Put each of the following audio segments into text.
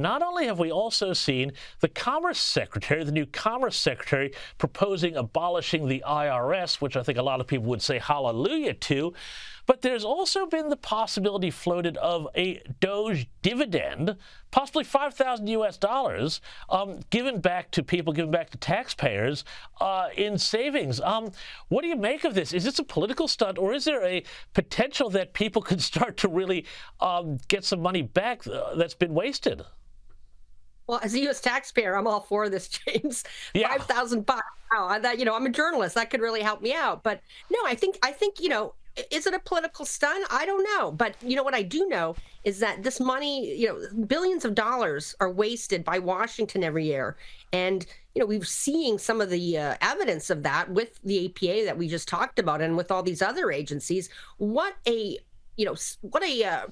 Not only have we also seen the Commerce Secretary, the new Commerce Secretary, proposing abolishing the IRS, which I think a lot of people would say hallelujah to, but there's also been the possibility floated of a DOGE dividend, possibly $5,000 given back to people, given back to taxpayers in savings. What do you make of this? Is this a political stunt, or is there a potential that people could start to really get some money back that's been wasted? Well, as a U.S. taxpayer, I'm all for this, James. Yeah. $5,000. Wow, I'm a journalist. That could really help me out. But no, I think, is it a political stunt? I don't know. But what I do know is that this money, billions of dollars are wasted by Washington every year. And, we've seen some of the evidence of that with the APA that we just talked about and with all these other agencies. What a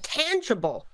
tangible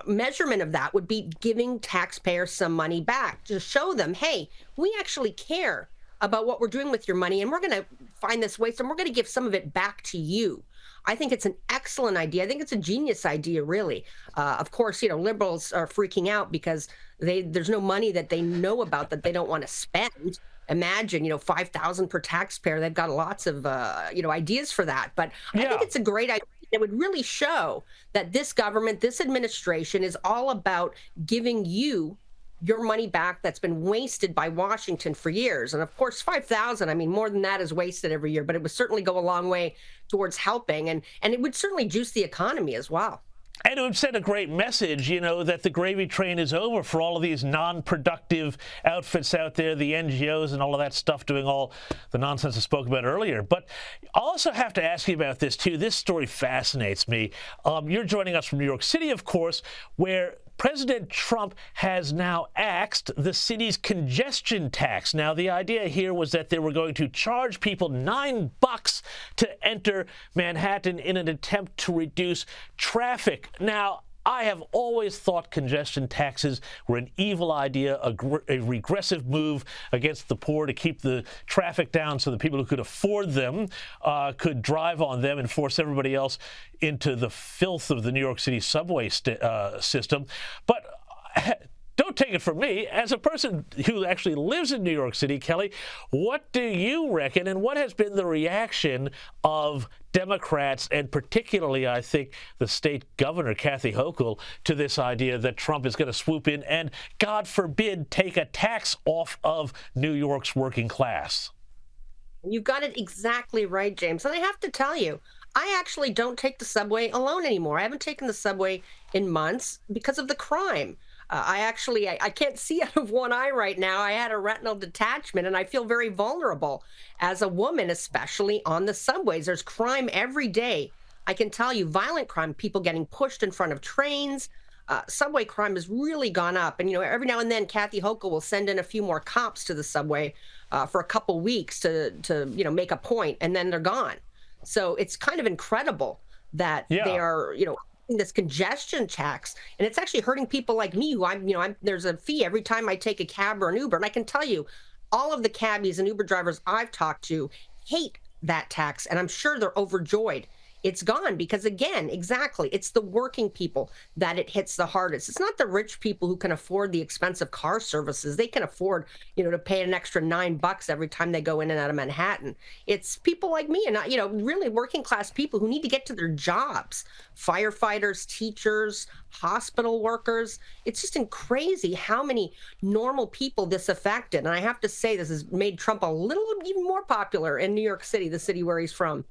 measurement of that would be giving taxpayers some money back to show them, hey, we actually care about what we're doing with your money, and we're going to find this waste, and we're going to give some of it back to you. I think it's an excellent idea. I think it's a genius idea, really. Of course, liberals are freaking out because there's no money that they know about that they don't want to spend. Imagine, $5,000 per taxpayer. They've got lots of, ideas for that. But I think it's a great idea. It would really show that this government, this administration is all about giving you your money back that's been wasted by Washington for years. And of course, 5,000, more than that is wasted every year, but it would certainly go a long way towards helping. And it would certainly juice the economy as well. And it would send a great message, that the gravy train is over for all of these non-productive outfits out there, the NGOs and all of that stuff doing all the nonsense I spoke about earlier. But I also have to ask you about this, too. This story fascinates me. You're joining us from New York City, of course, where President Trump has now axed the city's congestion tax. Now, the idea here was that they were going to charge people $9 to enter Manhattan in an attempt to reduce traffic. Now, I have always thought congestion taxes were an evil idea, a regressive move against the poor to keep the traffic down so the people who could afford them could drive on them and force everybody else into the filth of the New York City subway system. But don't take it from me. As a person who actually lives in New York City, Kelly, what do you reckon, and what has been the reaction of Democrats, and particularly, I think, the state governor, Kathy Hochul, to this idea that Trump is going to swoop in and, God forbid, take a tax off of New York's working class? You've got it exactly right, James. And I have to tell you, I actually don't take the subway alone anymore. I haven't taken the subway in months because of the crime. I can't see out of one eye right now. I had a retinal detachment, and I feel very vulnerable as a woman, especially on the subways. There's crime every day. I can tell you, violent crime, people getting pushed in front of trains. Subway crime has really gone up. And, every now and then, Kathy Hochul will send in a few more cops to the subway for a couple weeks to make a point, and then they're gone. So it's kind of incredible that they are, this congestion tax, and it's actually hurting people like me who there's a fee every time I take a cab or an Uber. And I can tell you, all of the cabbies and Uber drivers I've talked to hate that tax, and I'm sure they're overjoyed it's gone because, again, exactly, it's the working people that it hits the hardest. It's not the rich people who can afford the expensive car services. They can afford, to pay an extra $9 every time they go in and out of Manhattan. It's people like me and, really working class people who need to get to their jobs. Firefighters, teachers, hospital workers. It's just crazy how many normal people this affected. And I have to say, this has made Trump a little even more popular in New York City, the city where he's from.